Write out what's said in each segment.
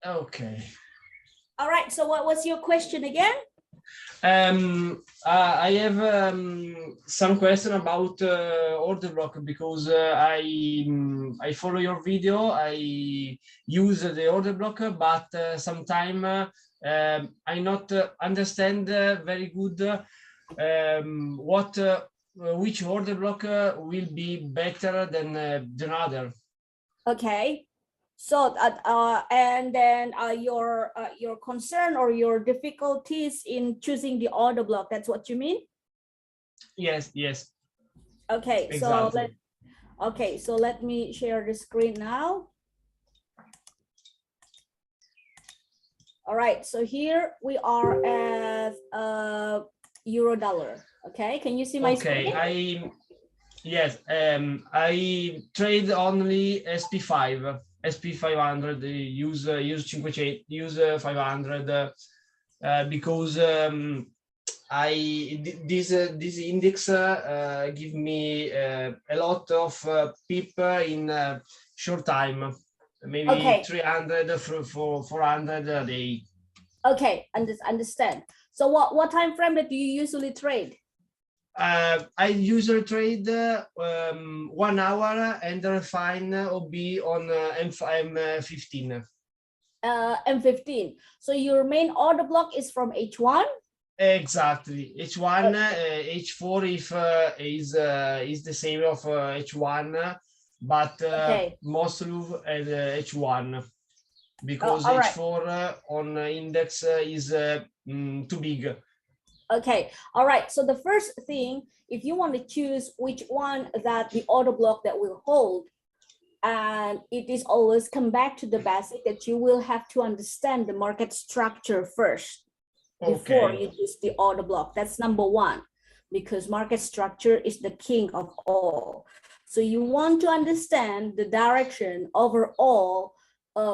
Okay. All right, so what was your question again? I have some question about order block because I follow your video. I use the order block, but sometimes I not understand very good what which order block will be better than other. Okay. So and then your concern or your difficulties in choosing the order block, that's what you mean? Yes. Okay, exactly. So let me share the screen now. All right, so here we are at euro dollar. Okay, can you see my screen? Yes, I trade only SP5, SP500, use 500, use 500 because this index give me a lot of pip in short time, maybe Okay. 300 for 400 a day. Okay, understand. So what time frame that you usually trade? I usually trade 1 hour and refine OB on M15. M15. So your main order block is from H1? Exactly. H1, H4 if is the same of H1, but most move at H1 because H4 on index is too big. Okay, all right. So the first thing, if you want to choose which one that the order block that will hold, and it is always come back to the basic that you will have to understand the market structure first before you choose the order block. That's number one, because market structure is the king of all. So you want to understand the direction overall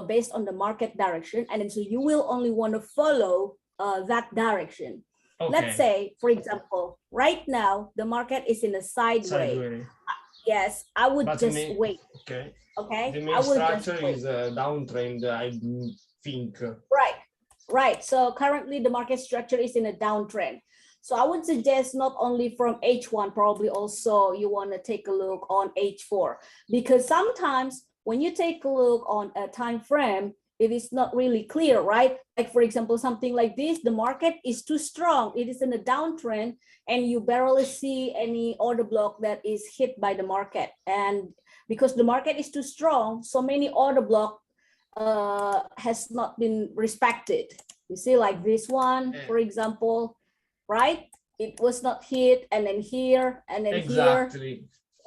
based on the market direction, and then so you will only want to follow that direction. Let's say, for example, right now the market is in a sideways. Yes, I would just wait. Okay. The main structure is a downtrend, I think. Right. So currently the market structure is in a downtrend. So I would suggest not only from H1, probably also you want to take a look on H4, because sometimes when you take a look on a time frame, it is not really clear, right? Like for example, something like this, the market is too strong. It is in a downtrend and you barely see any order block that is hit by the market. And because the market is too strong, so many order block has not been respected. You see, like this one, for example, right? It was not hit, and then here, and then here,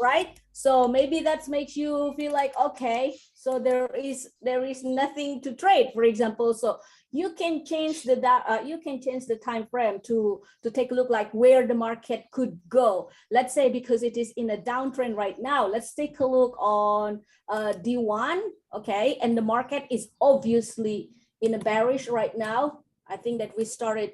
right? So maybe that makes you feel like, okay, so there is nothing to trade, for example. So you can change the time frame to take a look like where the market could go. Let's say because it is in a downtrend right now, let's take a look on D1, okay, and the market is obviously in a bearish right now. I think that we started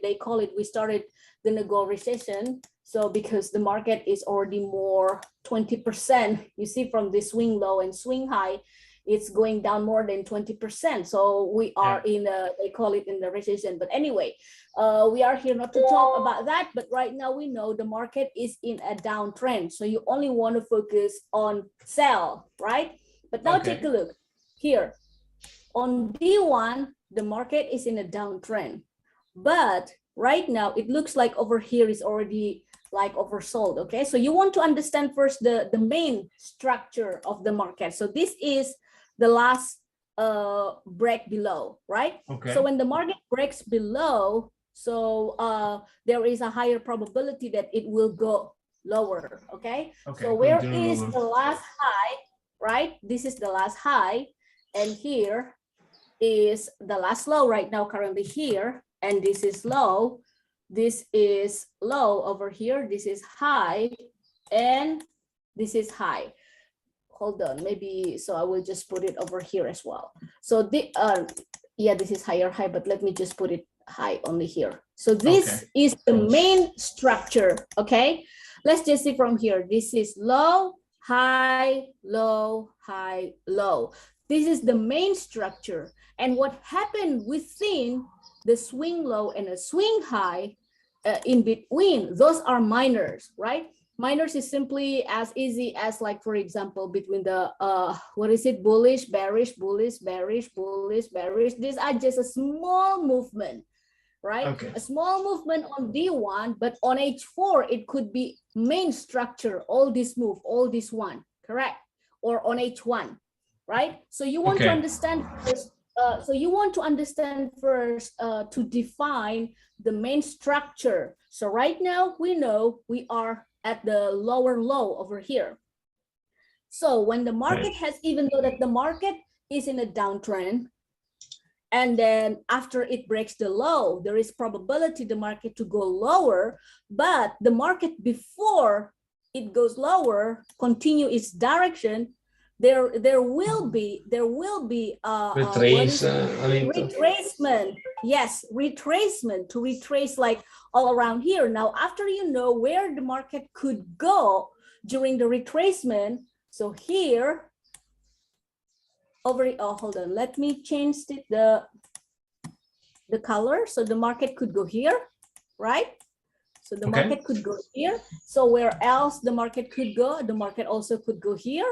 the negotiation. So because the market is already more 20%, you see from the swing low and swing high, it's going down more than 20%. So we are in a, they call it in the recession. But anyway, we are here not to talk about that. But right now we know the market is in a downtrend. So you only want to focus on sell, right? But now take a look here. On D1, the market is in a downtrend. But right now it looks like over here is already like oversold. Okay, so you want to understand first the main structure of the market. So this is the last break below, right? So when the market breaks below, so there is a higher probability that it will go lower. Okay, so where is the last high, right? This is the last high, and here is the last low right now, currently here, and this is low. This is low over here, this is high, and this is high. Hold on, maybe, so I will just put it over here as well. So the yeah, this is higher high, but let me just put it high only here. So this is the main structure. Okay, let's just see from here. This is low, high, low, high, low. This is the main structure. And what happened within the swing low and a swing high in between, those are minors, right? Minors is simply as easy as, like, for example, between the, what is it? Bullish, bearish, bullish, bearish, bullish, bearish. These are just a small movement, right? Okay. A small movement on D1, but on H4, it could be main structure, all this move, all this one, correct? Or on H1, right? So you want to understand first, to define the main structure. So right now we know we are at the lower low over here. So when the market has, even though that the market is in a downtrend, and then after it breaks the low, there is probability the market to go lower, but the market before it goes lower, continue its direction, there will be retracement. Yes, retracement, to retrace like all around here. Now, after you know where the market could go during the retracement, so here over, oh, hold on, let me change the color. So the market could go here, right? So the market could go here. So where else the market could go? The market also could go here,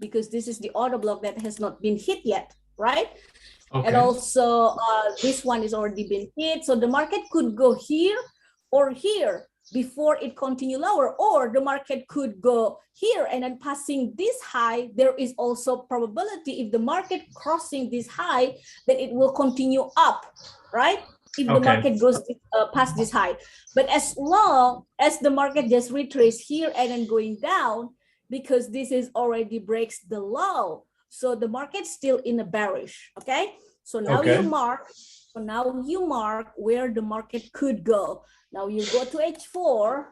because this is the order block that has not been hit yet, right? And also this one is already been hit. So the market could go here or here before it continue lower, or the market could go here and then passing this high. There is also probability if the market crossing this high, then it will continue up, right? If the market goes past this high. But as long as the market just retrace here and then going down, because this is already breaks the low, so the market's still in a bearish. Okay, so now you mark. So now you mark where the market could go. Now you go to H4.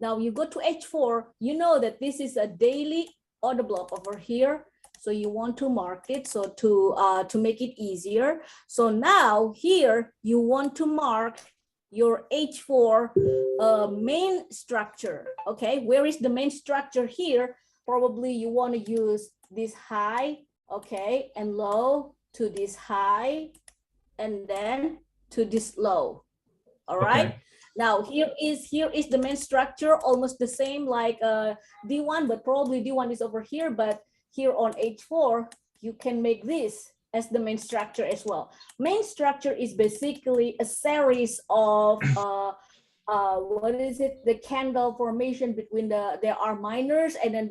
Now you go to H4. You know that this is a daily order block over here. So you want to mark it, so to make it easier. So now here you want to mark your H4 main structure. Okay, where is the main structure here? Probably you want to use this high, okay, and low to this high, and then to this low. All right. Now here is the main structure, almost the same like D1, but probably D1 is over here. But here on H4, you can make this as the main structure as well. Main structure is basically a series of what is it? The candle formation between there are minors, and then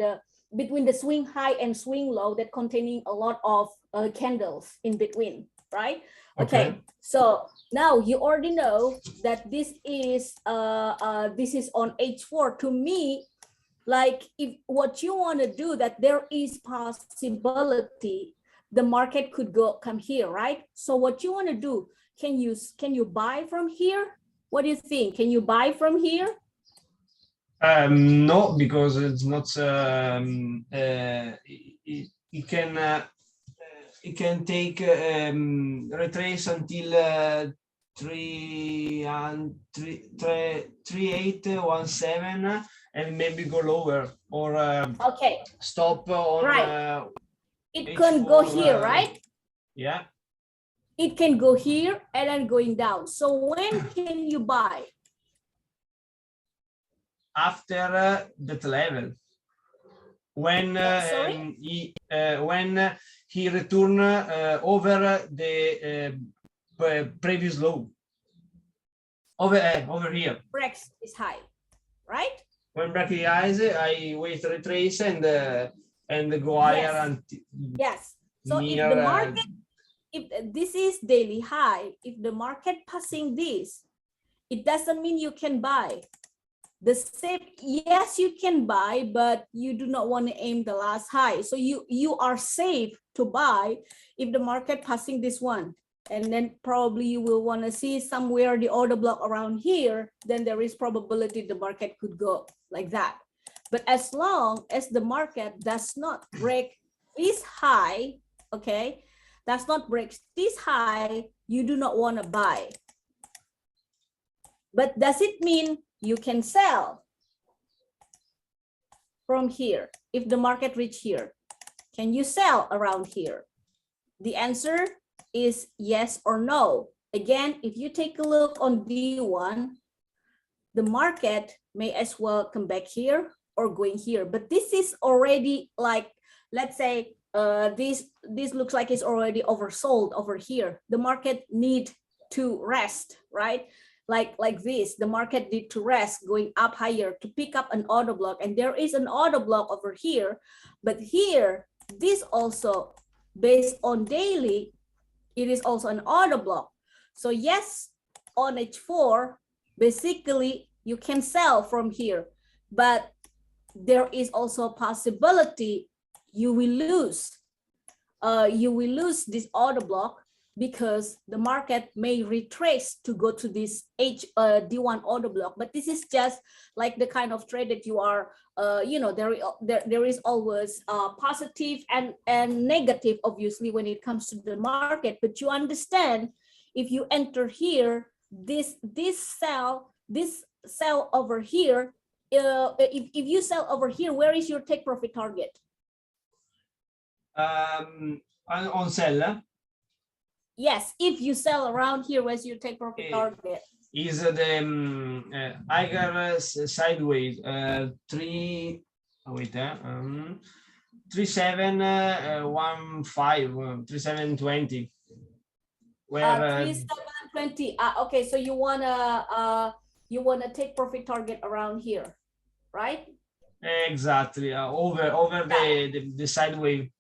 between the swing high and swing low, that containing a lot of candles in between, right? Okay. So now you already know that this is on H4. To me, like, if what you want to do, that there is possibility the market could come here, right? So what you want to do, can you buy from here? What do you think? Can you buy from here? No, because it's not. It can take retrace until 3817 and maybe go lower, or stop on. Right. It can go here, right? Yeah. It can go here and then going down. So when can you buy? After that level, when he return over the previous low, over here. Breaks is high, right? When break the eyes, I wait retrace and go higher until So near, if the market, if this is daily high, if the market passing this, it doesn't mean you can buy. The same, yes, you can buy, but you do not want to aim the last high. So you are safe to buy if the market passing this one. And then probably you will want to see somewhere the order block around here, then there is probability the market could go like that. But as long as the market does not break this high, okay, does not break this high, you do not want to buy. But does it mean you can sell from here if the market reach here? Can you sell around here? The answer is yes or no. Again, if you take a look on D1, the market may as well come back here or going here. But this is already like, let's say, this looks like it's already oversold over here. The market need to rest, right? Like this, the market need to rest, going up higher to pick up an order block. And there is an order block over here. But here, this also, based on daily, it is also an order block. So yes, on H4, basically you can sell from here, but there is also a possibility you will lose. You will lose this order block because the market may retrace to go to this D1 order block. But this is just like the kind of trade that you are, you know, there is always positive and negative, obviously, when it comes to the market. But you understand, if you enter here, this sell over here, if you sell over here, where is your take profit target? On sell. Yes, if you sell around here, where's your take profit target? Is the higher sideways 3715 3720 where 3720. Okay, so you wanna take profit target around here, right? Exactly, over the sideways.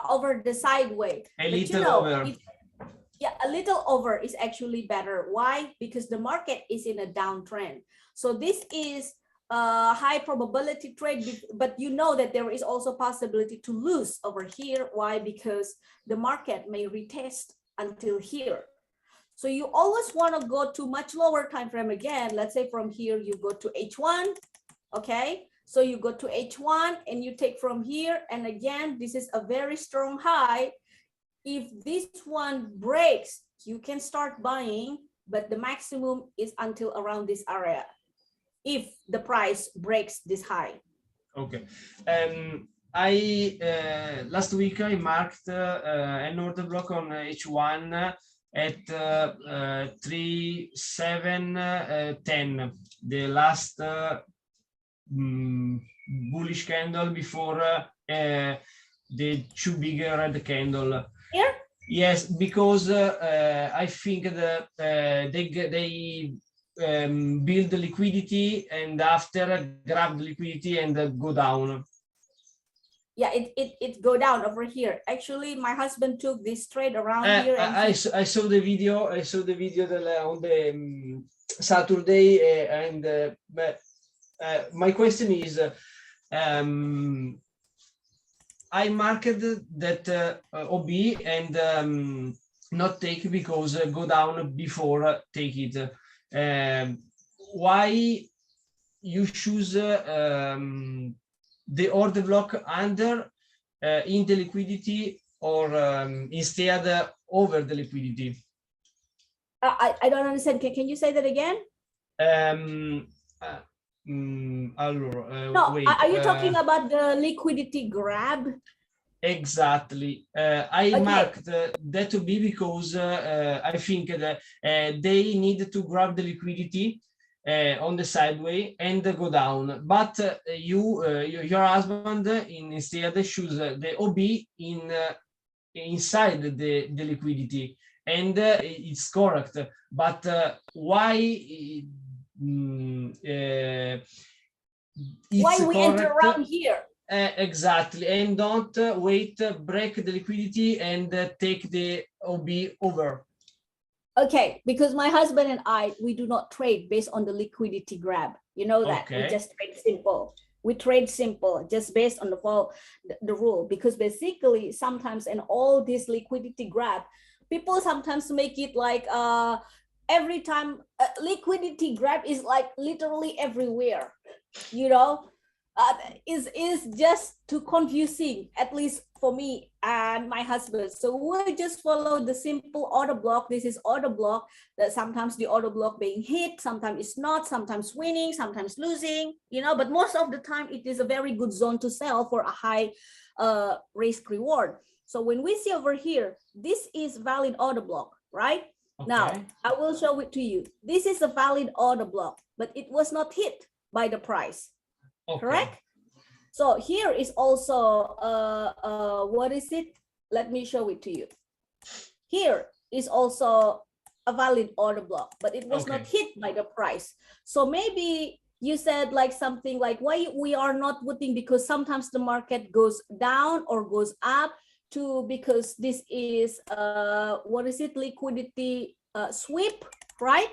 Over the sideways. A little over. Yeah, a little over is actually better. Why? Because the market is in a downtrend. So this is a high probability trade, but you know that there is also possibility to lose over here. Why? Because the market may retest until here. So you always want to go to much lower time frame again. Let's say from here you go to H1, okay? So you go to H1 and you take from here, and again, this is a very strong high. If this one breaks, you can start buying, but the maximum is until around this area, if the price breaks this high. Okay. Last week I marked an order block on H1 at 3710, the last bullish candle before the two bigger red candle. Here? Yes, because I think that they build the liquidity and after grab the liquidity and go down. Yeah, it go down over here. Actually, my husband took this trade around here. And I saw the video. I saw the video on the Saturday, and my question is, I marked that OB and not take because go down before take it. Why you choose the order block under in the liquidity or instead over the liquidity? I don't understand. Can you say that again? No, wait, are you talking about the liquidity grab? Exactly. I marked that to be because I think that they need to grab the liquidity on the sideway and go down. But your husband instead choose the OB inside the liquidity, and it's correct. But why? Why we enter around here? Exactly, and don't wait, break the liquidity and take the OB over. Okay, because my husband and I, we do not trade based on the liquidity grab. You know that. Okay. We just trade simple. We trade simple just based on the rule, because basically sometimes in all this liquidity grab, people sometimes make it like every time liquidity grab is like literally everywhere, you know. Is just too confusing, at least for me and my husband. So we just follow the simple order block. This is order block, that sometimes the order block being hit, sometimes it's not, sometimes winning, sometimes losing, you know, but most of the time it is a very good zone to sell for a high risk reward. So when we see over here, this is valid order block, right? Okay. Now I will show it to you. This is a valid order block, but it was not hit by the price. Okay. Correct? So here is also what is it? Let me show it to you. Here is also a valid order block, but it was not hit by the price. So maybe you said like something like, why we are not putting, because sometimes the market goes down or goes up to, because this is what is it, liquidity sweep, right?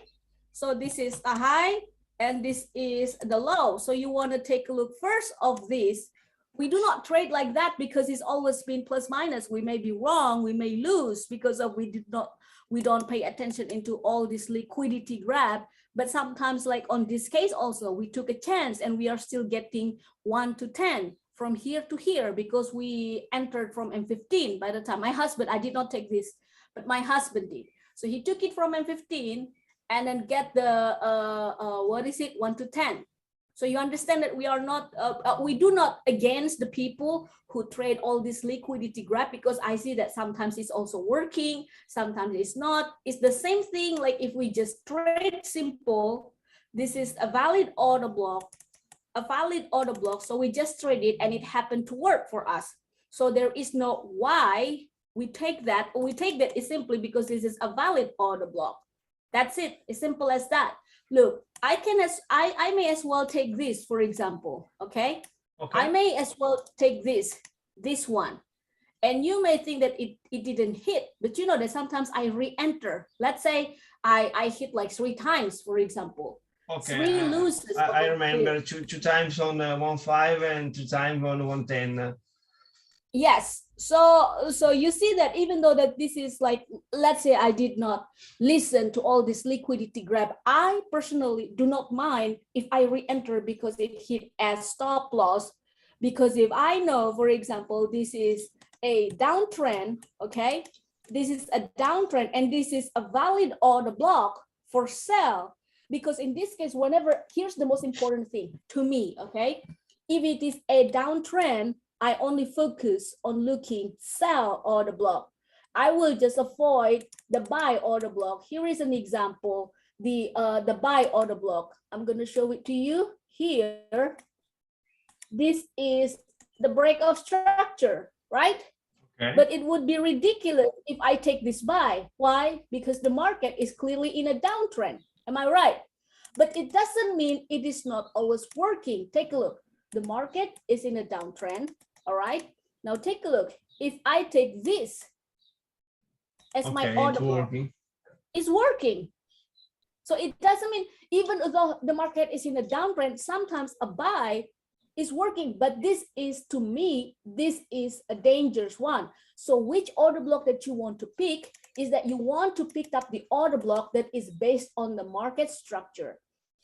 So this is a high and this is the low. So you want to take a look first of this. We do not trade like that because it's always been plus minus. We may be wrong, we may lose because of we don't pay attention into all this liquidity grab. But sometimes, like on this case also, we took a chance and we are still getting 1 to 10 from here to here because we entered from M15 by the time. My husband, I did not take this, but my husband did. So he took it from M15 and then get the, what is it, 1 to 10. So you understand that we are not, we do not against the people who trade all this liquidity grab, because I see that sometimes it's also working, sometimes it's not. It's the same thing like if we just trade simple, this is a valid order block, so we just trade it and it happened to work for us. So there is no why we take that, or we take that is simply because this is a valid order block. That's it, as simple as that. Look, I may as well take this, for example, okay? I may as well take this one. And you may think that it didn't hit, but you know that sometimes I re-enter. Let's say I hit like 3 times, for example. Okay. 3 loses. I remember two times on 1.5 and 2 times on 1.10. Yes. So you see that even though that this is like, let's say I did not listen to all this liquidity grab, I personally do not mind if I re-enter because it hit as stop loss. Because if I know, for example, this is a downtrend, okay? This is a downtrend and this is a valid order block for sell. Because in this case, whenever, here's the most important thing to me, okay? If it is a downtrend, I only focus on looking sell order block. I will just avoid the buy order block. Here is an example, the buy order block. I'm going to show it to you here. This is the breakout structure, right? Okay. But it would be ridiculous if I take this buy. Why? Because the market is clearly in a downtrend. Am I right? But it doesn't mean it is not always working. Take a look. The market is in a downtrend. All right. Now take a look. If I take this as my order block, it's working. So it doesn't mean, even though the market is in a downtrend, sometimes a buy is working. But this is, to me, this is a dangerous one. So which order block that you want to pick is that you want to pick up the order block that is based on the market structure.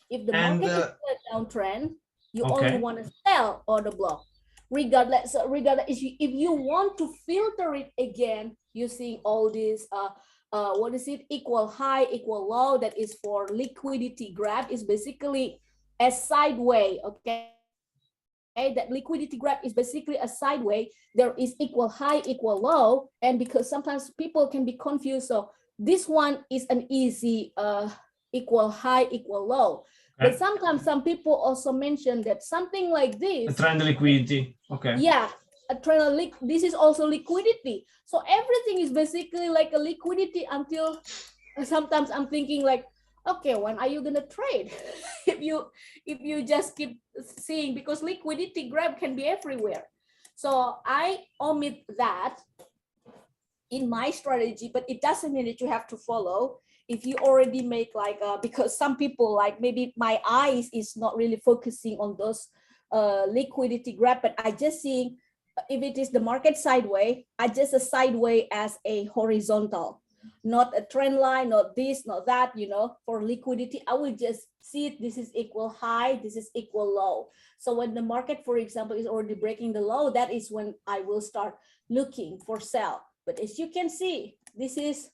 If the market is in a downtrend, you only want to sell order block. Regardless, if you want to filter it again using all these what is it, equal high, equal low, that is for liquidity grab, is basically a sideway, okay? That liquidity grab is basically a sideway. There is equal high, equal low, and because sometimes people can be confused, so this one is an easy equal high, equal low. But sometimes some people also mention that something like this, a trend liquidity. Okay. Yeah, a trend. This is also liquidity. So everything is basically like a liquidity until sometimes I'm thinking like, okay, when are you gonna trade? if you just keep seeing, because liquidity grab can be everywhere. So I omit that in my strategy, but it doesn't mean that you have to follow. If you already make like, because some people, like maybe my eyes is not really focusing on those liquidity grab, but I just seeing if it is the market sideway, I just a sideway as a horizontal, not a trend line, not this, not that, you know. For liquidity, I will just see it, this is equal high, this is equal low. So when the market, for example, is already breaking the low, that is when I will start looking for sell. But as you can see, this is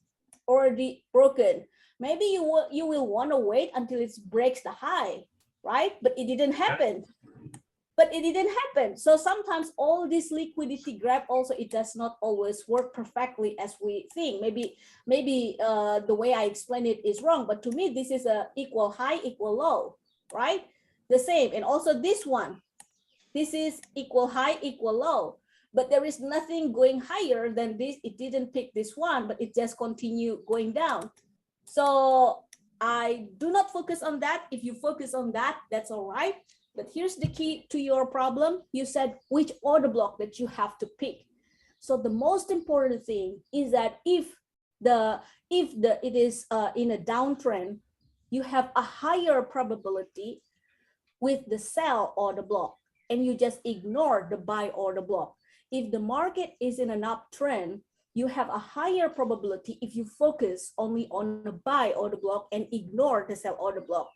already broken. Maybe you will want to wait until it breaks the high, right? But it didn't happen. but it didn't happen. So sometimes all this liquidity grab also, it does not always work perfectly as we think. Maybe the way I explain it is wrong, but to me, this is a equal high, equal low, right? The same. And also this one, this is equal high, equal low, but there is nothing going higher than this. It didn't pick this one, but it just continue going down. So I do not focus on that. If you focus on that, that's all right. But here's the key to your problem. You said which order block that you have to pick. So the most important thing is that if it is in a downtrend, you have a higher probability with the sell order block, and you just ignore the buy order block. If the market is in an uptrend, you have a higher probability if you focus only on the buy order block and ignore the sell order block.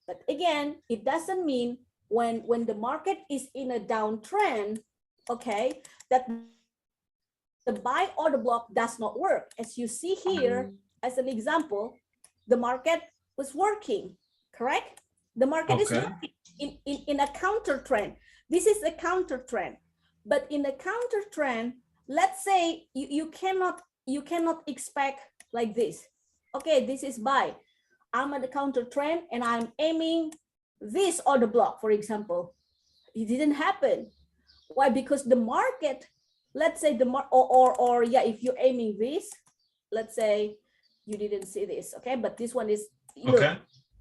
But again, it doesn't mean when the market is in a downtrend, okay, that the buy order block does not work. As you see here, as an example, the market was working, correct? The market is working in a counter trend. This is a counter trend, but in a counter trend, let's say you cannot expect like this. Okay, this is buy. I'm at the counter trend and I'm aiming this order block, for example. It didn't happen. Why? Because the market, let's say yeah, if you're aiming this, let's say you didn't see this, okay, but this one is, look,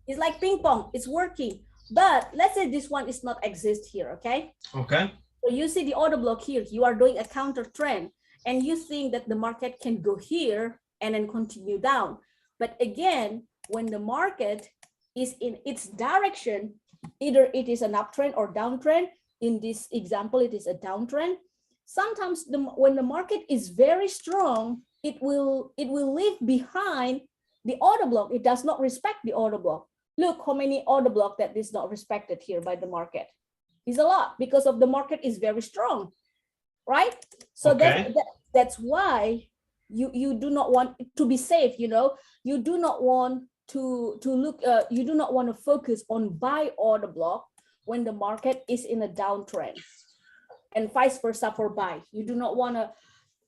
it's like ping pong, it's working. But let's say this one is not exist here, okay? Okay. So you see the order block here, you are doing a counter trend and you think that the market can go here and then continue down. But again, when the market is in its direction, either it is an uptrend or downtrend. In this example, it is a downtrend. Sometimes when the market is very strong, it will leave behind the order block. It does not respect the order block. Look how many order block that is not respected here by the market. It's a lot because of the market is very strong, right? So that's why you do not want to be safe, you know. You do not want to look, you do not want to focus on buy order block when the market is in a downtrend, and vice versa for buy. You do not want to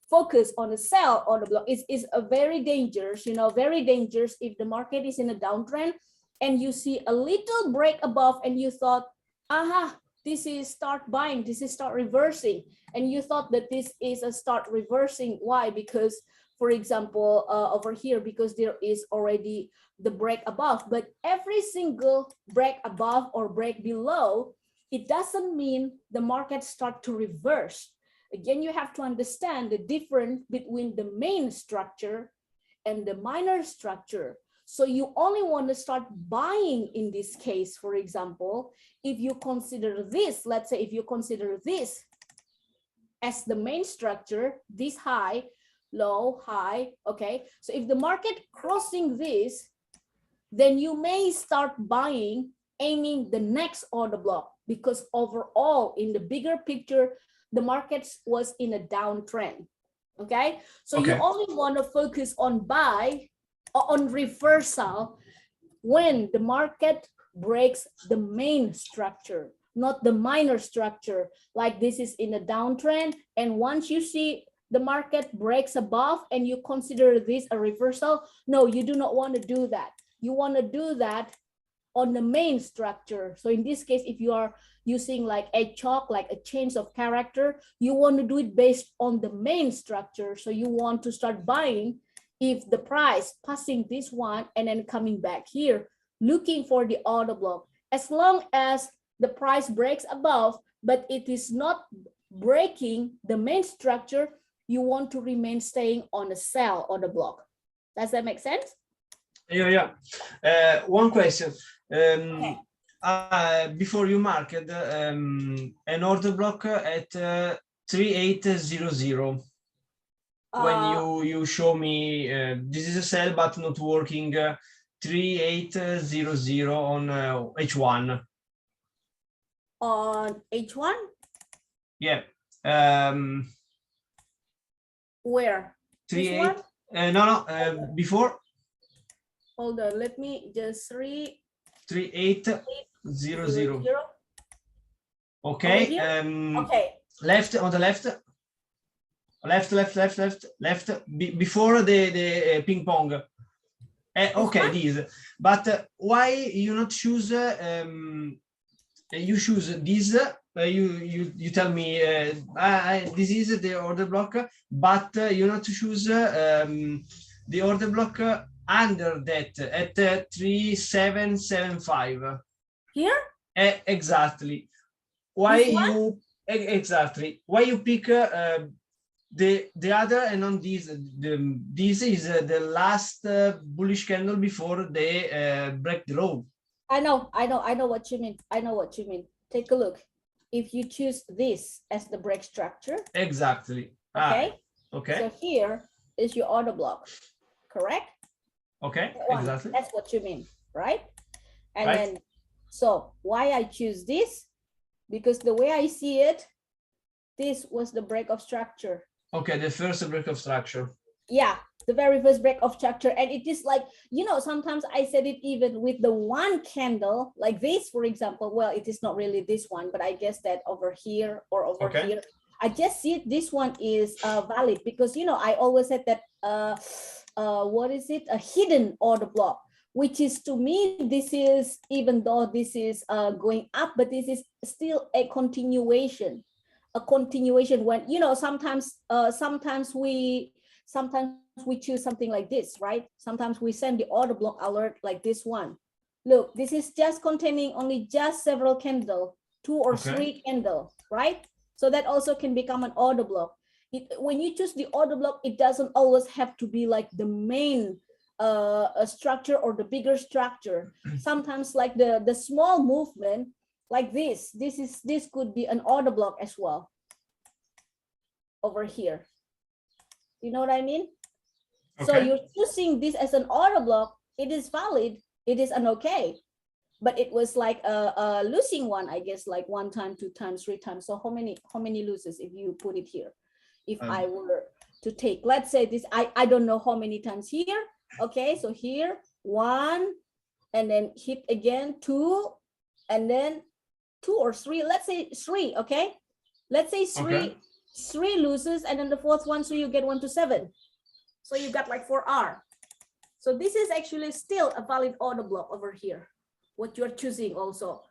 focus on a sell order block. It's a very dangerous, you know, very dangerous if the market is in a downtrend and you see a little break above and you thought, aha, this is start buying, this is start reversing, and you thought that this is a start reversing. Why? Because, for example, over here, because there is already the break above, but every single break above or break below, it doesn't mean the market start to reverse. Again, you have to understand the difference between the main structure and the minor structure. So you only want to start buying in this case, for example, if you consider this, let's say if you consider this as the main structure, this high, low, high, okay? So if the market crossing this, then you may start buying, aiming the next order block, because overall in the bigger picture, the market was in a downtrend, okay? So you only want to focus on buy, on reversal, when the market breaks the main structure, not the minor structure, like this is in a downtrend. And once you see the market breaks above and you consider this a reversal, no, you do not want to do that. You want to do that on the main structure. So in this case, if you are using like a chalk, like a change of character, you want to do it based on the main structure. So you want to start buying if the price passing this one and then coming back here, looking for the order block. As long as the price breaks above, but it is not breaking the main structure, you want to remain staying on the sell order block. Does that make sense? Yeah. One question. Before you marked an order block at 3800. When you show me this is a sell but not working, 3800 on H1. On H1? Yeah. Where? 38. No. Before. Hold on. Let me just 3800. Okay. Okay. Left on the left. Left. Before the ping pong. Okay, this. But why you not choose? You choose this. You tell me this is the order block, but you not choose the order block under that at 3775. Here? Exactly. Why you exactly? Why you pick the other and on this? This is the last bullish candle before they break the low. I know what you mean. I know what you mean. Take a look. If you choose this as the break structure. Exactly. Okay. Okay. So here is your order block, correct? Okay, exactly. That's what you mean, right? And right. then, so why I choose this? Because the way I see it, this was the break of structure. Okay, the first break of structure. Yeah, the very first break of structure. And it is like, you know, sometimes I said it even with the one candle like this, for example. Well, it is not really this one, but I guess that over here or over here, I just see it, this one is valid because, you know, I always said that, what is it? A hidden order block, which is, to me, this is, even though this is going up, but this is still a continuation when, you know, sometimes we choose something like this, right? Sometimes we send the order block alert like this one. Look, this is just containing only just several candle, 2 or 3 candle, right? So that also can become an order block. When you choose the order block, it doesn't always have to be like the main structure or the bigger structure. Sometimes like the small movement like this could be an order block as well over here. You know what I mean? So you're choosing this as an order block. It is valid. It is an okay, but it was like a losing one, I guess, like 1 time, 2 times, 3 times. So how many loses if you put it here? If I were to take, let's say this, I don't know how many times here. Okay, so here 1, and then hit again 2, and then 2 or 3. Let's say 3. Okay, let's say 3 loses, and then the 4th one, so you get 1 to 7. So you got like 4R. So this is actually still a valid order block over here, what you're choosing also.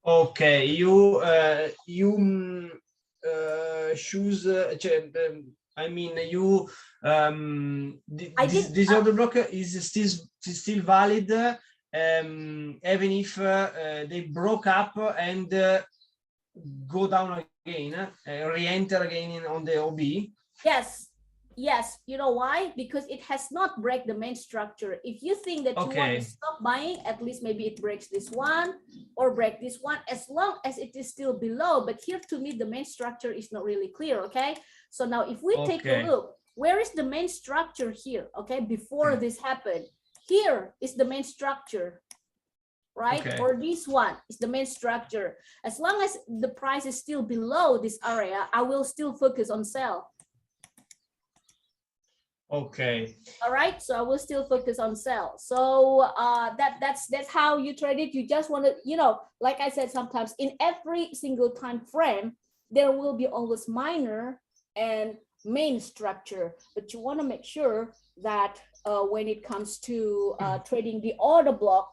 Okay, you choose. I mean, you this order block is still valid, even if they broke up and go down again, re-enter again on the OB. Yes, you know why? Because it has not break the main structure. If you think that you want to stop buying, at least maybe it breaks this one or break this one, as long as it is still below. But here, to me, the main structure is not really clear. Okay, so now if we take a look, where is the main structure here? Okay, before this happened, here is the main structure, right? Or this one is the main structure. As long as the price is still below this area, I will still focus on sell. Okay. All right, so I will still focus on sell. So that's how you trade it. You just want to, you know, like I said, sometimes in every single time frame there will be always minor and main structure, but you want to make sure that when it comes to trading the order block,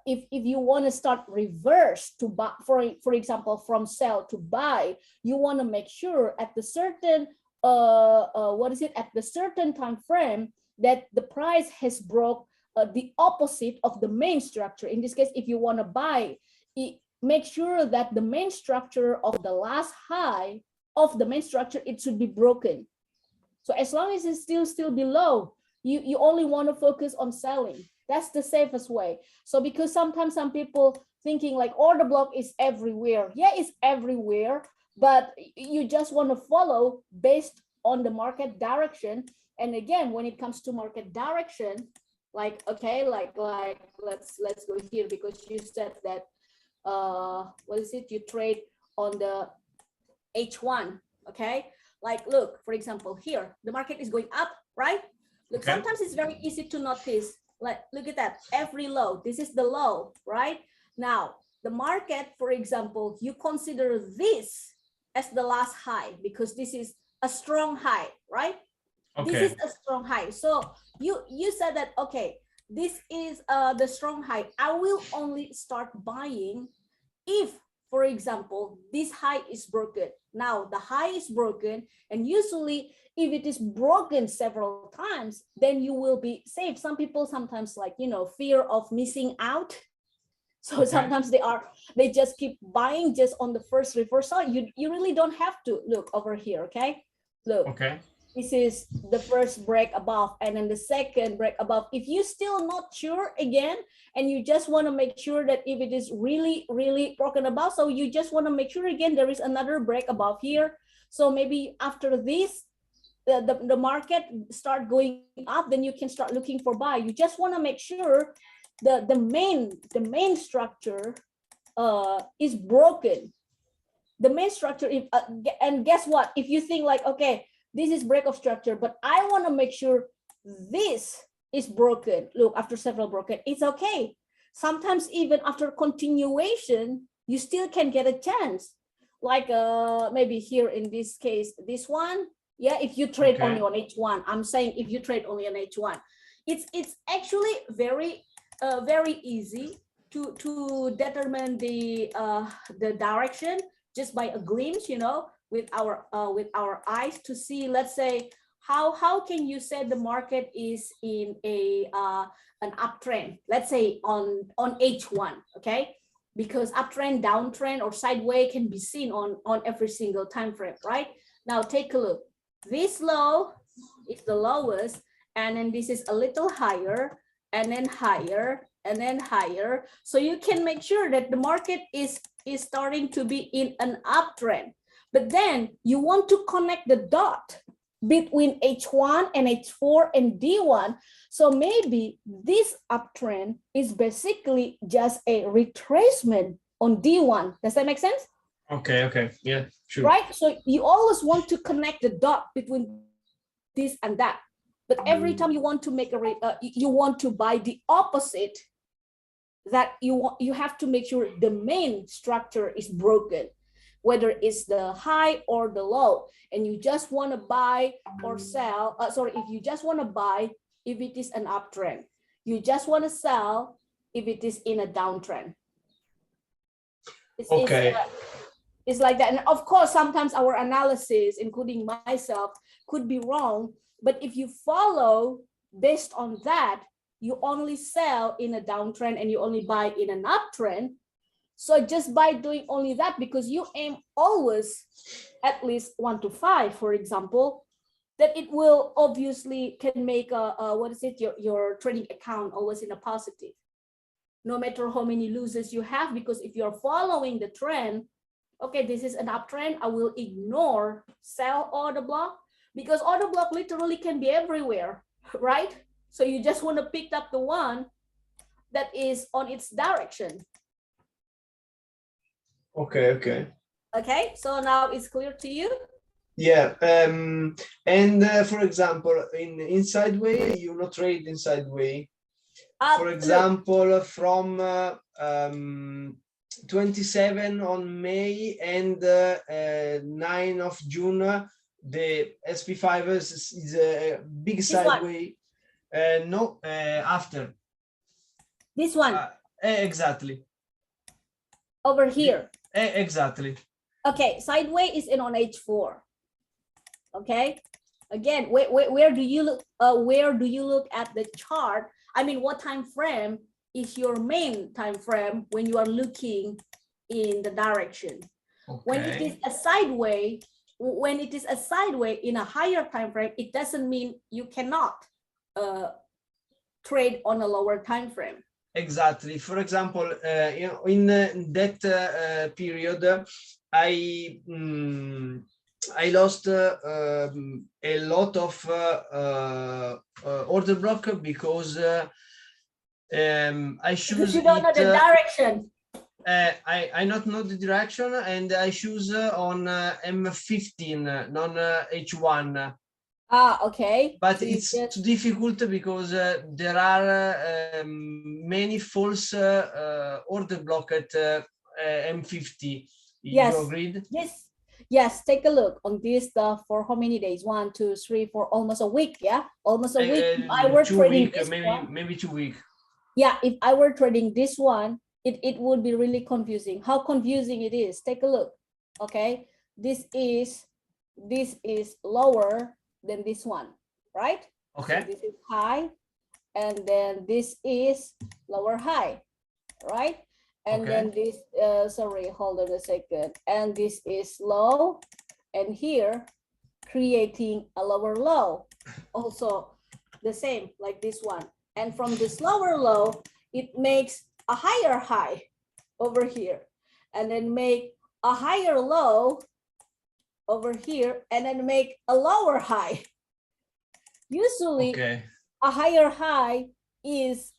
if you want to start reverse to buy, for example, from sell to buy, you want to make sure at the certain at the certain time frame that the price has broke the opposite of the main structure. In this case, if you want to buy, make sure that the main structure of the last high of the main structure, it should be broken. So as long as it's still below, you only want to focus on selling. That's the safest way. So because sometimes some people thinking like order block is everywhere. Yeah, it's everywhere, but you just want to follow based on the market direction. And again, when it comes to market direction, like, okay, like let's go here, because you said that what is it, you trade on the H1. Okay, like look, for example, here the market is going up, right? Look, sometimes it's very easy to notice, like look at that, every low, this is the low, right? Now the market, for example, you consider this as the last high because this is a strong high, right? Okay. This is a strong high. So you said that, okay, this is the strong high. I will only start buying if, for example, this high is broken. Now the high is broken, and usually if it is broken several times, then you will be safe. Some people sometimes, like, you know, fear of missing out. So Okay. sometimes they just keep buying just on the first reversal. You really don't have to look over here. Okay, look. Okay. This is the first break above, and then the second break above. If you still not sure again, and you just want to make sure that if it is really broken above, so you just want to make sure again there is another break above here. So maybe after this, the market start going up, then you can start looking for buy. You just want to make sure the main structure is broken. The main structure, and guess what? If you think like, okay, this is break of structure, but I want to make sure this is broken. Look, after several broken, it's okay. Sometimes even after continuation, you still can get a chance. Like maybe here in this case, this one, yeah, if you trade only on H1, I'm saying if you trade only on H1, it's actually very easy to determine the direction just by a glimpse, you know, with our eyes to see. Let's say how can you say the market is in a an uptrend, let's say on H1, okay, because uptrend, downtrend, or sideways can be seen on every single time frame, right? Now take a look. This low is the lowest, and then this is a little higher, and then higher, and then higher. So you can make sure that the market is starting to be in an uptrend. But then you want to connect the dot between H1 and H4 and D1. So maybe this uptrend is basically just a retracement on D1. Does that make sense? Okay. Yeah, sure. Right? So you always want to connect the dot between this and that. But every time you want to make you want to buy the opposite, that you have to make sure the main structure is broken, whether it's the high or the low, and you just want to buy or sell. If you just want to buy if it is an uptrend, you just want to sell if it is in a downtrend. It's like that. And of course, sometimes our analysis, including myself, could be wrong. But if you follow based on that, you only sell in a downtrend and you only buy in an uptrend. So just by doing only that, because you aim always at least 1 to 5, for example, that it will obviously can make your trading account always in a positive, no matter how many losses you have. Because if you're following the trend, okay, this is an uptrend, I will ignore sell order block, because order block literally can be everywhere, right? So you just want to pick up the one that is on its direction. Okay. Okay, so now it's clear to you? Yeah, and for example, in sideway, you not trade in sideway. For example, from 27 on May and 9 of June, the SP5 is a big sideway. No, after. This one? Exactly. Over here? Exactly. Okay, sideway is in on H4. Okay, again, where do you look? Where do you look at the chart? I mean, what time frame is your main time frame when you are looking in the direction? Okay. When it is a sideway, in a higher time frame, it doesn't mean you cannot trade on a lower time frame. Exactly. For example, in that period, I lost a lot of order block because I choose. Because you don't know the direction. I not know the direction, and I choose on M15, non H1. Okay. But So it's too difficult because there are many false order block at M50. Yes. You agreed? Yes. Yes. Take a look on this stuff for how many days? 1, 2, 3, for almost a week. Yeah, almost a week. If I were 2 trading weeks, this one, maybe 2 weeks. yeah, if I were trading this one, it would be really confusing. How confusing it is. Take a look. Okay, this is lower than this one, right? Okay. So this is high, and then this is lower high, right? And then this, sorry, hold on a second. And this is low, and here creating a lower low. Also the same like this one. And from this lower low, it makes a higher high over here, and then make a higher low over here, and then make a lower high. Usually a higher high is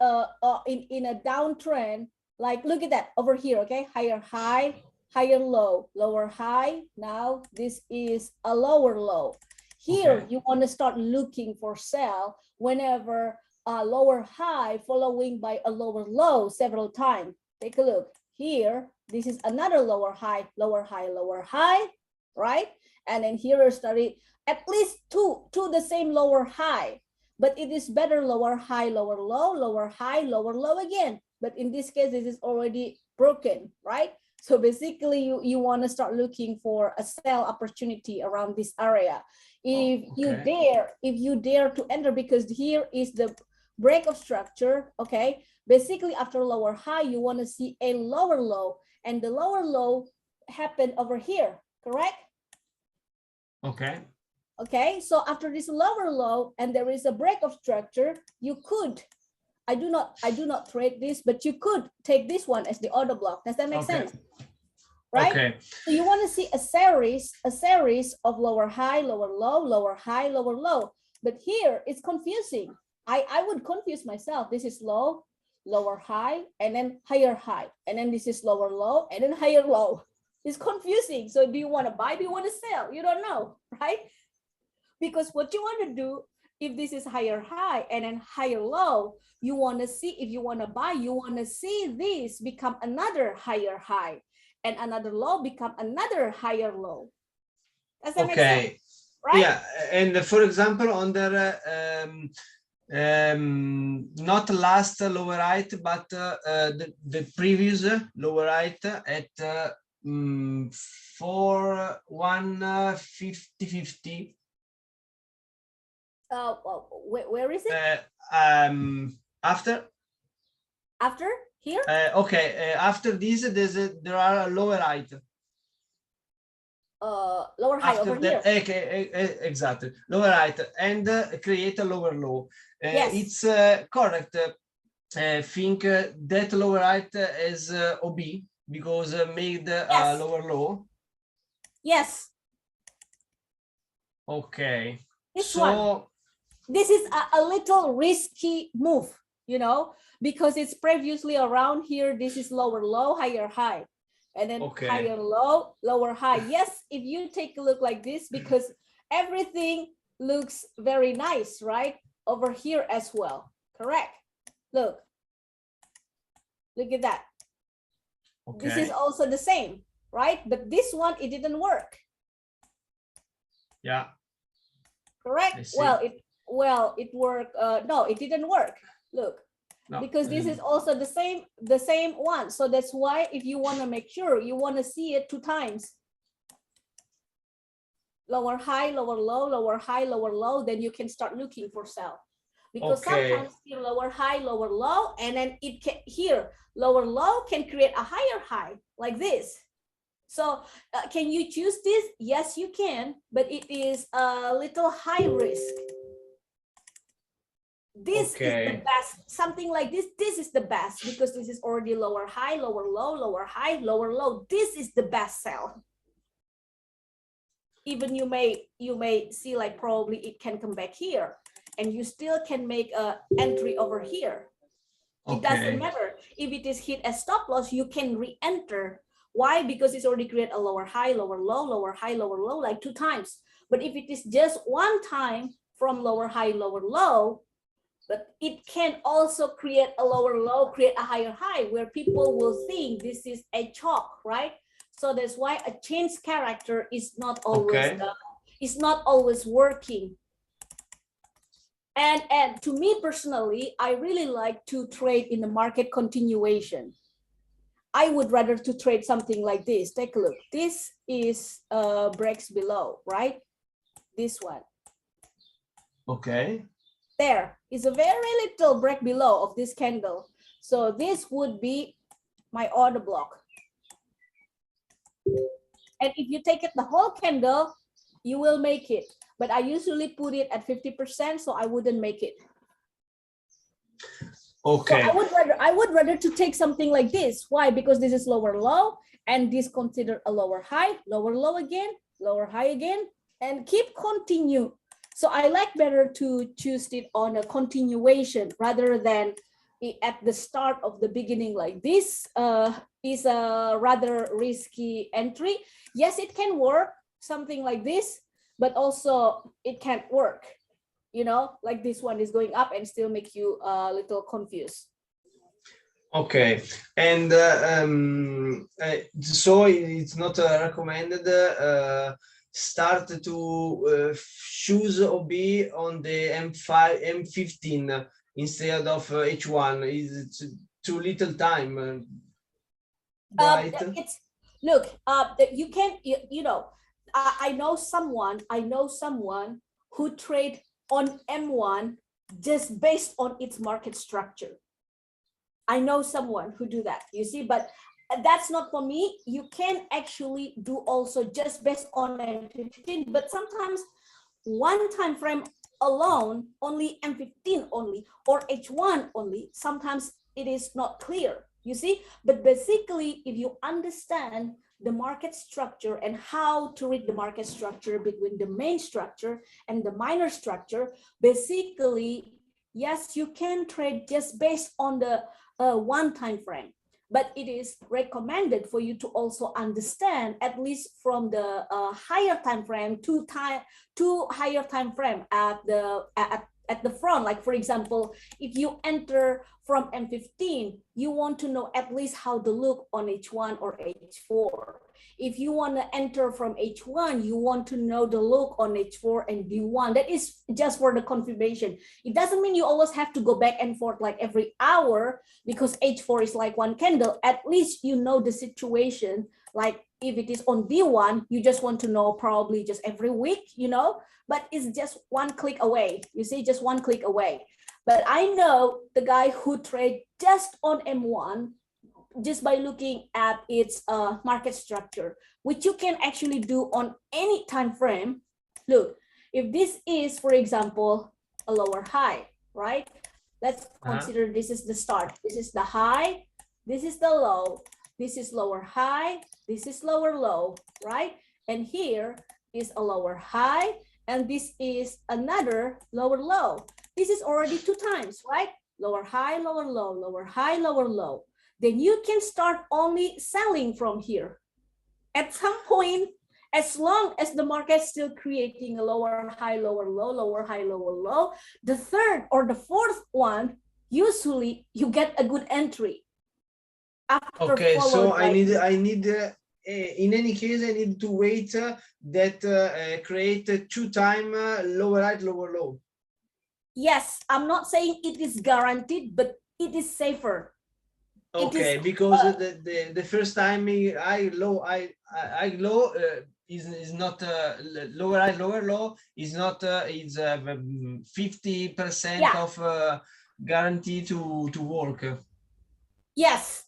in a downtrend. Like, look at that over here, okay? Higher high, higher low, lower high. Now this is a lower low. Here, you want to start looking for sell whenever a lower high following by a lower low several times. Take a look here. This is another lower high, lower high, lower high, right? And then here are starting at least two the same lower high, but it is better lower high, lower low, lower high, lower low again. But in this case, this is already broken, right? So basically, you want to start looking for a sell opportunity around this area. If you dare to enter, because here is the break of structure, okay? Basically, after lower high, you want to see a lower low, and the lower low happened over here, correct? Okay, so after this lower low and there is a break of structure, you could, I do not trade this, but you could take this one as the order block. Does that make sense? Right? So you want to see a series of lower high, lower low, lower high, lower low. But here it's confusing. I would confuse myself. This is low, lower high, and then higher high. And then this is lower low, and then higher low. It's confusing. So do you want to buy? Do you want to sell? You don't know, right? Because what you want to do, if this is higher high and then higher low, you want to see, if you want to buy, you want to see this become another higher high and another low become another higher low. Does that make sense? Right? Yeah, and for example, on the not last lower height, but the previous lower height at 4,150.50. Where is it? After here? After this, there are a lower height. Lower high over here. Exactly, lower height, and create a lower low. Yes. It's correct. Think that lower height is OB because made a lower low. Yes. Okay. This one. This is a little risky move, you know, because it's previously around here. This is lower low, higher high, and then higher low, lower high. Yes, if you take a look like this, because everything looks very nice, right? Over here as well, correct? Look at that. This is also the same, right? But this one, it didn't work. Yeah. Correct. Well, it worked. No, it didn't work. Look, because this is also the same one. So that's why if you want to make sure, you want to see it 2 times. Lower high, lower low, lower high, lower low. Then you can start looking for sell. Because sometimes here lower high, lower low, and then it can here lower low can create a higher high like this. So can you choose this? Yes, you can, but it is a little high risk. This is the best, something like this. This is the best because this is already lower high, lower low, lower high, lower low. This is the best sell. Even you may see like probably it can come back here, and you still can make a entry over here. It doesn't matter if it is hit as stop loss. You can re-enter. Why? Because it's already created a lower high, lower low, lower high, lower low, like 2 times. But if it is just one time from lower high, lower low, but it can also create a lower low, create a higher high, where people will think this is a chalk, right? So that's why a change character is not always is not always working. And to me personally, I really like to trade in the market continuation. I would rather to trade something like this. Take a look. This is breaks below, right? This one. Okay. There is a very little break below of this candle. So this would be my order block. And if you take it the whole candle, you will make it. But I usually put it at 50%, so I wouldn't make it. Okay. So I would rather to take something like this. Why? Because this is lower low, and this considered a lower high, lower low again, lower high again, and keep continue. So I like better to choose it on a continuation rather than at the start of the beginning like this. Is a rather risky entry. Yes, it can work, something like this, but also it can't work. You know, like this one is going up and still make you a little confused. Okay, and so it's not recommended start to choose OB on the M5, M15 instead of H1. Is it too little time? Right? Look, you can, you know, I know someone who trade on M1 just based on its market structure. I know someone who do that, you see, but that's not for me. You can actually do also just based on M15, but sometimes one time frame alone, only M15 only, or H1 only, sometimes it is not clear, you see. But basically, if you understand the market structure and how to read the market structure between the main structure and the minor structure, basically, yes, you can trade just based on the one time frame, but it is recommended for you to also understand at least from the higher time frame to higher time frame at the front. Like, for example, if you enter from M15, you want to know at least how to look on H1 or H4. If you want to enter from H1, you want to know the look on H4 and D1. That is just for the confirmation. It doesn't mean you always have to go back and forth like every hour, because H4 is like one candle. At least you know the situation. Like if it is on D1, you just want to know probably just every week, you know, but it's just one click away. You see, just one click away. But I know the guy who trade just on M1, just by looking at its market structure, which you can actually do on any time frame. Look, if this is, for example, a lower high, right? Let's consider this is the start. This is the high, this is the low, this is lower high, this is lower low, right? And here is a lower high, and this is another lower low. This is already 2 times, right? Lower high, lower low, lower high, lower low. Then you can start only selling from here. At some point, as long as the market is still creating a lower high, lower low, lower high, lower low, the third or the fourth one, usually you get a good entry. Okay, so I need in any case, I need to wait that create 2 times lower high, lower low. Yes, I'm not saying it is guaranteed, but it is safer. Okay, because the first time I low is not lower high, lower low is not is 50% of guarantee to work. Yes,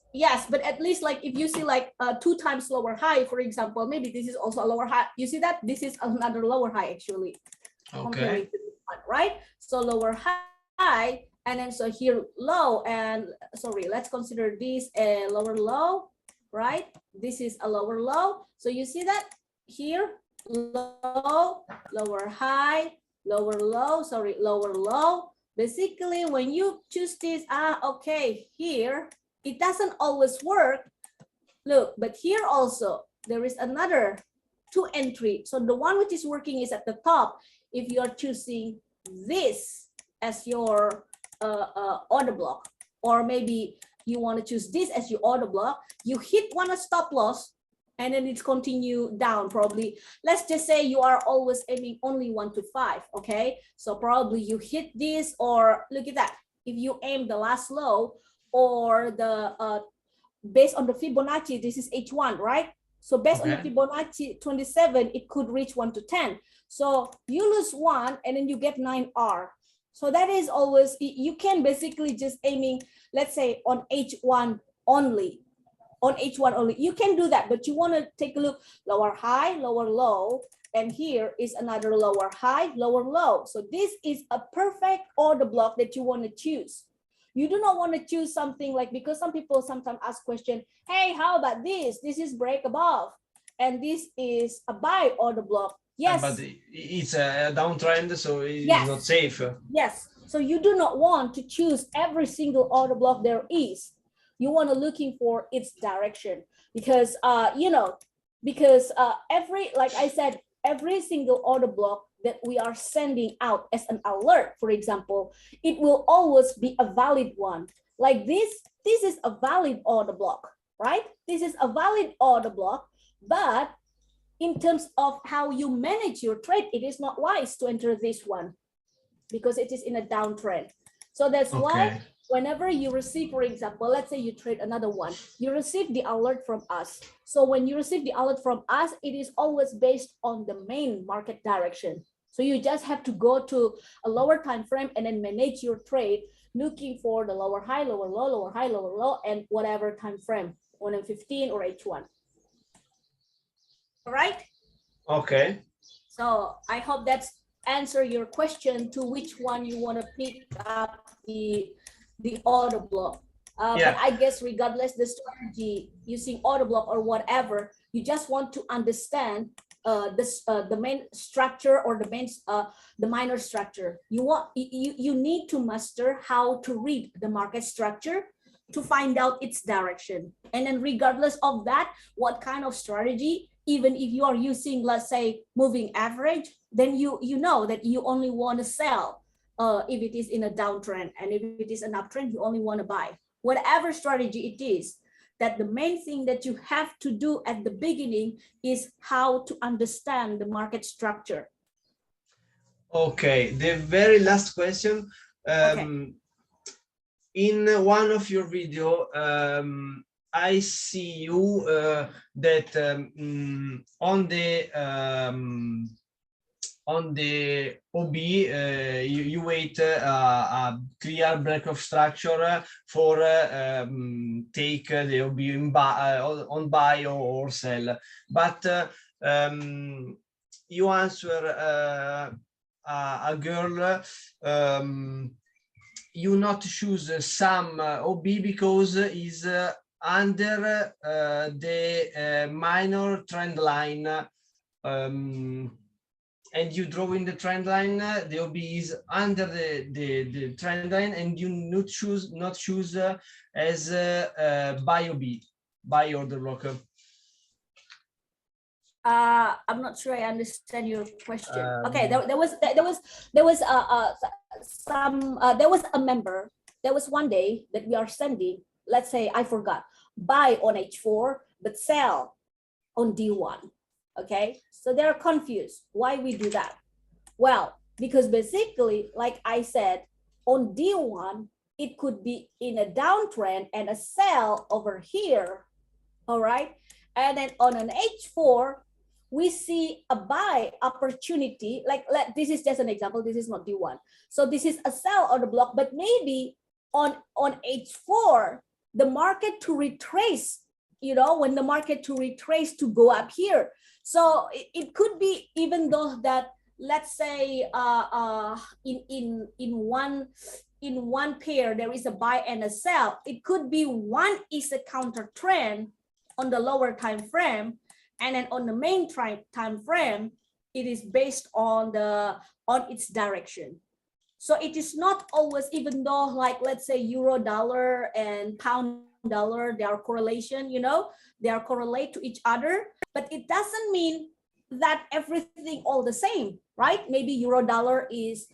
but at least like if you see like 2 times lower high, for example, maybe this is also a lower high. You see that this is another lower high actually. Okay. Right? So lower high, and then so here low, and sorry, let's consider this a lower low, right? This is a lower low. So you see that here, low, lower high, lower low, sorry, lower low. Basically, when you choose this, okay, here, it doesn't always work. Look, but here also, there is another two entry. So the one which is working is at the top. If you are choosing this as your order block, or maybe you want to choose this as your order block, you hit one stop loss, and then it's continue down. Probably, let's just say you are always aiming only 1 to 5. Okay, so probably you hit this, or look at that. If you aim the last low, or the based on the Fibonacci, this is H1, right? So based on the Fibonacci 27, it could reach 1 to 10. So you lose 1, and then you get 9R. So that is always, you can basically just aiming, let's say on H1 only. On H1 only, you can do that, but you want to take a look, lower high, lower low, and here is another lower high, lower low. So this is a perfect order block that you want to choose. You do not want to choose something like, because some people sometimes ask question, hey, how about this? This is break above, and this is a buy order block. Yes, but it's a downtrend, so it's not safe. Yes, so you do not want to choose every single order block there is. You want to looking for its direction, because you know, because every, like I said, every single order block that we are sending out as an alert, for example, it will always be a valid one. Like this is a valid order block, right? This is a valid order block, but in terms of how you manage your trade, it is not wise to enter this one because it is in a downtrend. So that's why whenever you receive, for example, let's say you trade another one, you receive the alert from us. So when you receive the alert from us, it is always based on the main market direction. So you just have to go to a lower time frame and then manage your trade, looking for the lower high, lower low, lower high, lower low, and whatever time frame, 1 and 15 or H1. All right? Okay. So I hope that's answer your question to which one you want to pick up the order block. But I guess regardless the strategy, using order block or whatever, you just want to understand the main structure or the minor structure. You need to master how to read the market structure to find out its direction. And then regardless of that, what kind of strategy, even if you are using, let's say, moving average, then you know that you only want to sell if it is in a downtrend, and if it is an uptrend, you only want to buy. Whatever strategy it is, that the main thing that you have to do at the beginning is how to understand the market structure. Okay, the very last question. In one of your video, I see you that on the OB, you wait a clear break of structure for take the OB in on buy or sell. But you answer a girl, you not choose some OB because is under the minor trend line, and you draw in the trend line, the OB is under the trend line, and you not choose as buy OB, buy order block. I'm not sure I understand your question. Okay, there was a member. There was one day that we are sending, let's say I forgot, buy on H4 but sell on D1. Okay, so they're confused why we do that. Well, because basically, like I said, on D1 it could be in a downtrend and a sell over here. All right, and then on an H4 we see a buy opportunity. Like this is just an example, this is not D1, so this is a sell on the block, but maybe on H4 the market to retrace, you know, when the market to retrace to go up here. So it could be, even though that, let's say in one pair there is a buy and a sell, it could be one is a counter trend on the lower time frame, and then on the main time frame it is based on its direction. So it is not always, even though, like, let's say euro dollar and pound dollar, they are correlation, you know, they are correlate to each other, but it doesn't mean that everything all the same, right? Maybe euro dollar is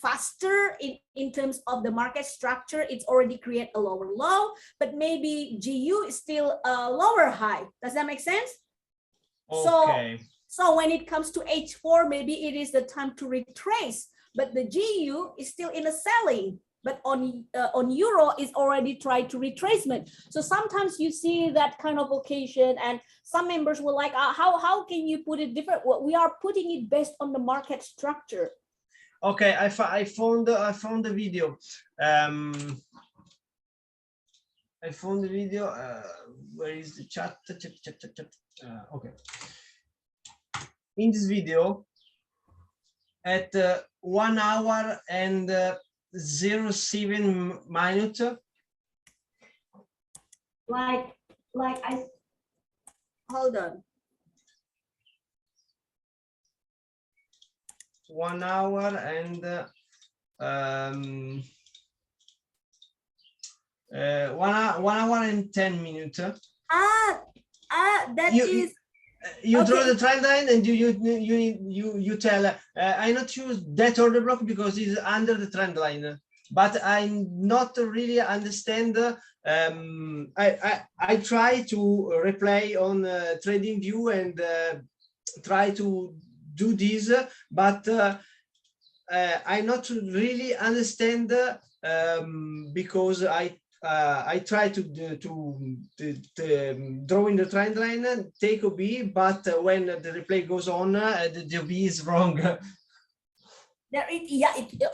faster in terms of the market structure. It's already create a lower low, but maybe GU is still a lower high. Does that make sense? Okay. So when it comes to H4, maybe it is the time to retrace, but the GU is still in a selling. But on euro is already tried to retracement. So sometimes you see that kind of occasion, and some members were like, how can you put it different? Well, we are putting it based on the market structure. Okay, I found the video. I found the video. Where is the chat? Okay. In this video, at 1 hour and 07 minutes. Like I, hold on. 1 hour and 1 hour and 10 minutes. You okay. draw the trend line and you tell I not choose that order block because it's under the trend line, but I not really understand. I try to replay on TradingView and try to do this, but I not really understand because I try to draw in the trend line, take OB, but when the replay goes on, the OB is wrong.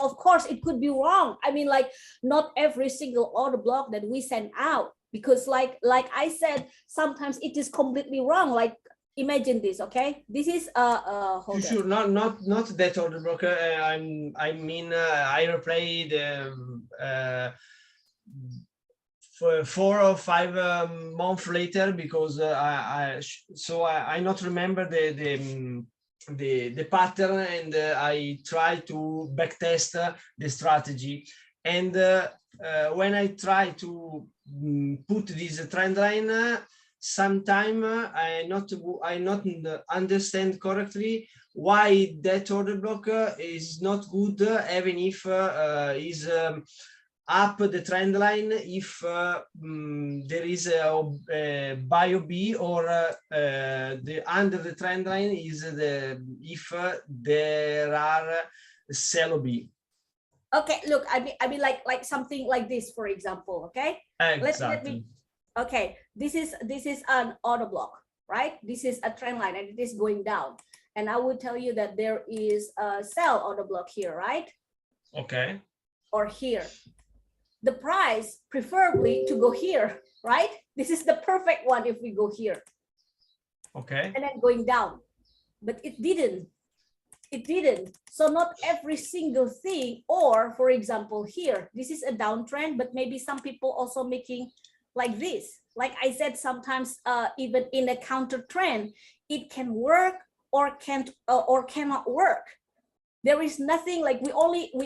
Of course, it could be wrong. I mean, like, not every single order block that we send out, because like I said, sometimes it is completely wrong. Like, imagine this, okay? This is hold sure, on. not that order block. I mean, I replayed for 4 or 5 months later, because I not remember the pattern, and I try to backtest the strategy. And when I try to put this trend line, sometime I not understand correctly why that order block is not good, even if is up the trend line, if there is a buy OB, or the under the trend line is if there are sell OB. Okay, look, I mean like something like this, for example. Okay, exactly. Okay, this is an order block, right? This is a trend line and it is going down, and I would tell you that there is a sell order block here, right? Okay. Or here. The price preferably to go here, right? This is the perfect one if we go here. Okay. And then going down, but it didn't. It didn't. So not every single thing, or for example here, this is a downtrend, but maybe some people also making like this. Like I said, sometimes even in a counter trend, it can work or can't or cannot work. There is nothing like we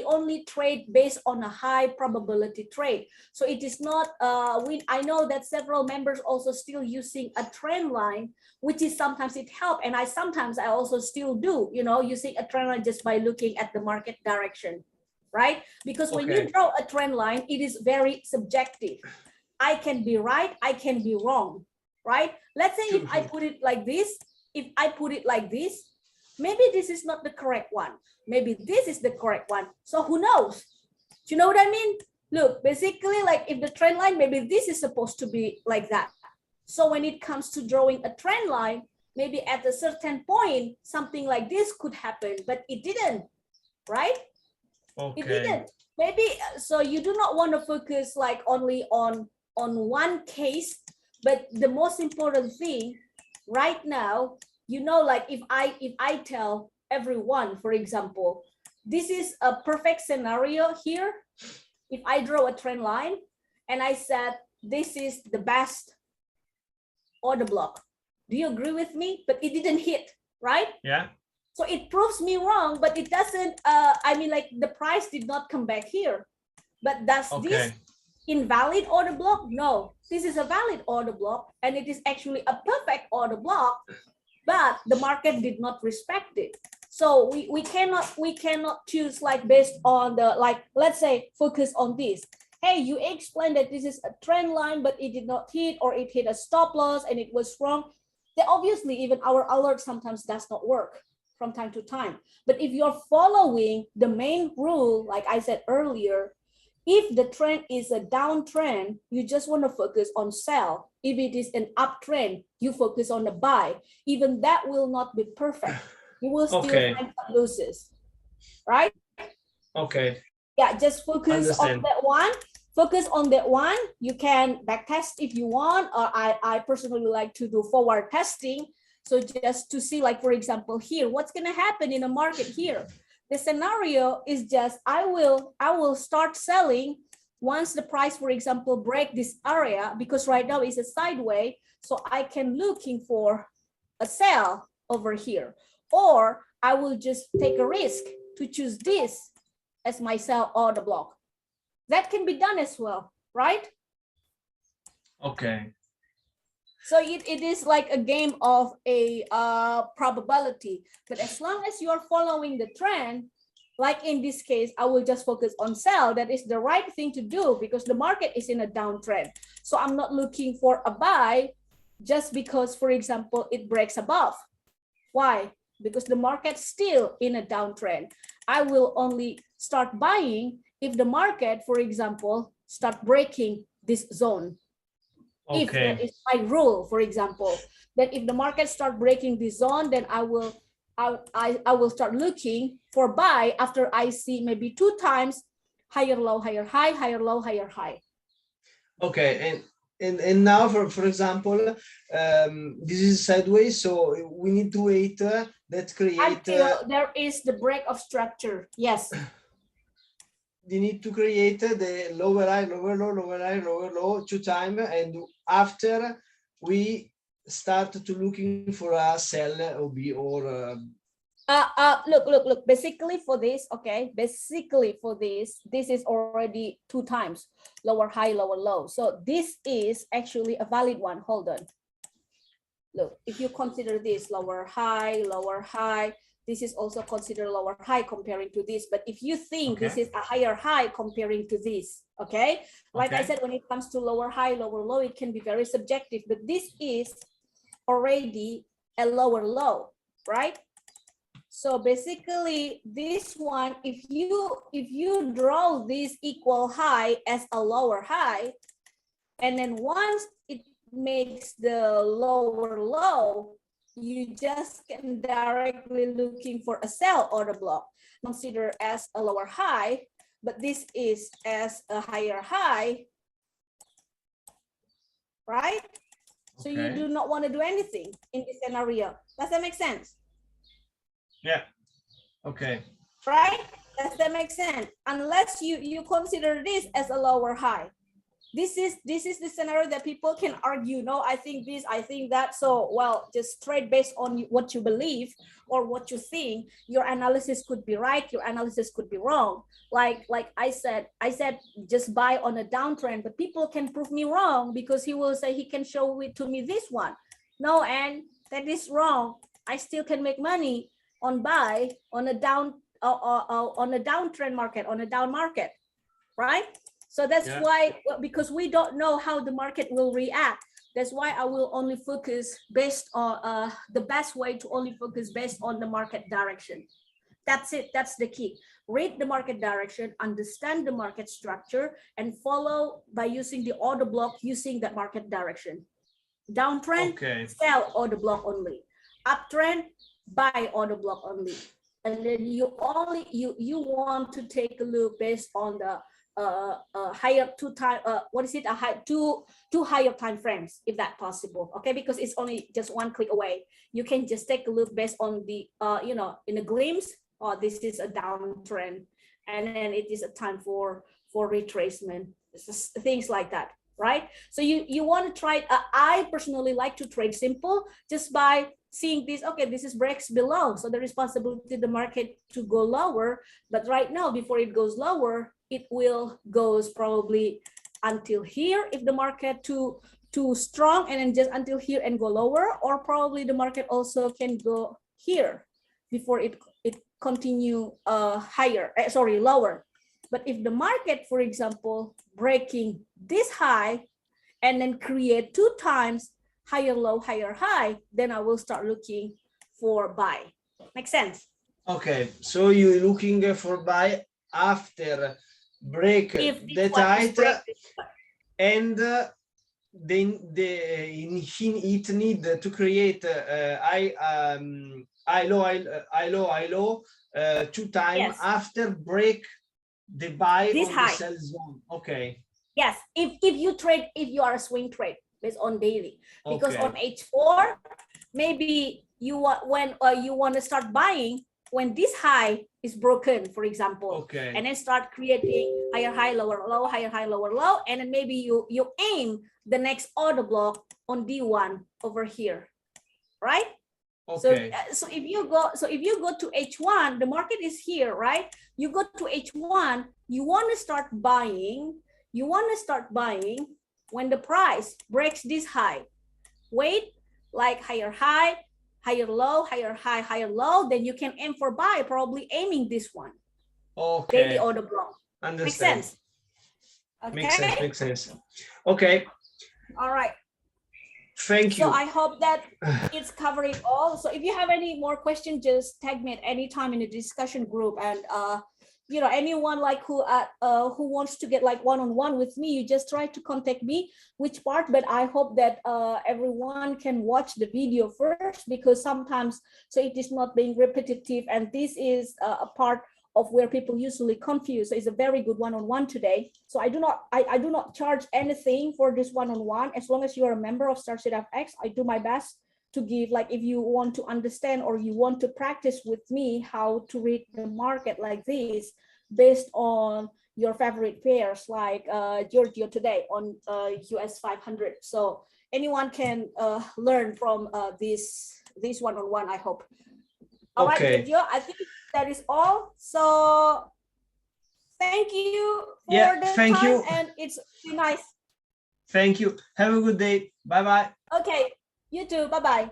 only trade based on a high probability trade. So it is not I know that several members also still using a trend line, which is sometimes it help, and I also still do, you know, using a trend line just by looking at the market direction, right? Because when you draw a trend line, it is very subjective. I can be right, I can be wrong, right? Let's say if I put it like this, maybe this is not the correct one. Maybe this is the correct one. So who knows? Do you know what I mean? Look, basically, like if the trend line, maybe this is supposed to be like that. So when it comes to drawing a trend line, maybe at a certain point, something like this could happen, but it didn't, right? Okay. It didn't. Maybe, so you do not want to focus like only on one case, but the most important thing right now, you know, like if I tell everyone, for example, this is a perfect scenario here. If I draw a trend line and I said, this is the best order block. Do you agree with me? But it didn't hit, right? Yeah. So it proves me wrong, but it doesn't, I mean, like the price did not come back here. But does this invalid order block? No, this is a valid order block, and it is actually a perfect order block. but the market did not respect it. So we cannot choose like based on the, like, let's say focus on this. Hey, you explained that this is a trend line, but it did not hit, or it hit a stop loss and it was wrong. Then obviously even our alert sometimes does not work from time to time. But if you're following the main rule, like I said earlier, if the trend is a downtrend, you just want to focus on sell. If it is an uptrend, you focus on the buy. Even that will not be perfect. You will still find some losses, right? Okay. Yeah, just focus on that one. Focus on that one. You can back test if you want, or I personally like to do forward testing. So just to see, like, for example, here, what's going to happen in the market here? The scenario is just, I will start selling once the price, for example, break this area, because right now it's a sideways. So I can looking for a sell over here, or I will just take a risk to choose this as my sell order block. That can be done as well, right? Okay. So it is like a game of a probability, but as long as you are following the trend, like in this case, I will just focus on sell. That is the right thing to do because the market is in a downtrend. So I'm not looking for a buy just because, for example, it breaks above. Why? Because the market's still in a downtrend. I will only start buying if the market, for example, start breaking this zone. Okay. If that is my rule, for example, that if the market start breaking this zone, then I will start looking for buy after I see maybe 2 times higher low, higher high, higher low, higher high. Okay, and now for example, this is sideways, so we need to wait that create until there is the break of structure. Yes. You need to create the lower high, lower low, lower high, lower low 2 times, and after we start to looking for a sell OB or look, basically for this, okay, basically for this is already 2 times lower high, lower low. So this is actually a valid one. Hold on. Look, if you consider this lower high, this is also considered lower high comparing to this. But if you think this is a higher high comparing to this, okay, like I said, when it comes to lower high, lower low, it can be very subjective, but this is already a lower low, right? So basically this one, if you draw this equal high as a lower high, and then once it makes the lower low, you just can directly looking for a sell order block, consider as a lower high, but this is as a higher high, right? So you do not want to do anything in this scenario. Does that make sense? Yeah. Okay. Right? Does that make sense? Unless you consider this as a lower high. This is the scenario that people can argue. No, I think this, I think that. So, well, just trade based on what you believe or what you think. Your analysis could be right. Your analysis could be wrong. Like I said just buy on a downtrend, but people can prove me wrong because he will say he can show it to me this one. No, and that is wrong. I still can make money on buy on a downtrend market, on a down market, right? So that's why, because we don't know how the market will react. That's why I will only focus based on the best way to only focus based on the market direction. That's it. That's the key. Read the market direction, understand the market structure, and follow by using the order block using that market direction. Downtrend, sell order block only. Uptrend, buy order block only. And then you want to take a look based on the higher two higher time frames, if that possible, okay, because it's only just one click away. You can just take a look based on the in a glimpse, or this is a downtrend and then it is a time for retracement, things like that, right? So you want to try I personally like to trade simple just by seeing this. Okay, this is breaks below, so the responsibility of the market to go lower, but right now before it goes lower, it will goes probably until here if the market to too strong and then just until here and go lower, or probably the market also can go here before it continue higher, lower. But if the market, for example, breaking this high and then create 2 times higher low, higher high, then I will start looking for buy. Make sense? Okay, so you're looking for buy after break the height, and then it need to create high low 2 times, yes, after break the buy this on high. The sell zone. Okay. Yes, if you are a swing trade based on daily, because on H4 maybe you want you want to start buying when this high is broken, for example, and then start creating higher high, lower low, higher high, lower low, and then maybe you aim the next order block on D1 over here, right? Okay. So if you go to H1, the market is here, right? You go to H1, you want to start buying. You want to start buying when the price breaks this high. Wait, like higher high, higher low, higher high, higher low, then you can aim for buy, probably aiming this one. Okay. Daily order block. Understand. Makes sense? Okay. Makes sense. Okay. All right. Thank you. So I hope that it's covering all. So if you have any more questions, just tag me at any time in the discussion group, and you know, anyone like who wants to get like one-on-one with me, you just try to contact me which part. But I hope that everyone can watch the video first, because sometimes so it is not being repetitive, and this is a part of where people usually confuse. So it's a very good one-on-one today. So I do not charge anything for this one-on-one. As long as you are a member of StartSetup-X, I do my best to give, like, if you want to understand or you want to practice with me how to read the market like this based on your favorite pairs, like Giorgio today on US 500. So anyone can learn from this one-on-one, I hope. All right, Giorgio, I think that is all. So thank you for the time, and it's really nice. Thank you. Have a good day. Bye-bye. Okay, you too. Bye-bye.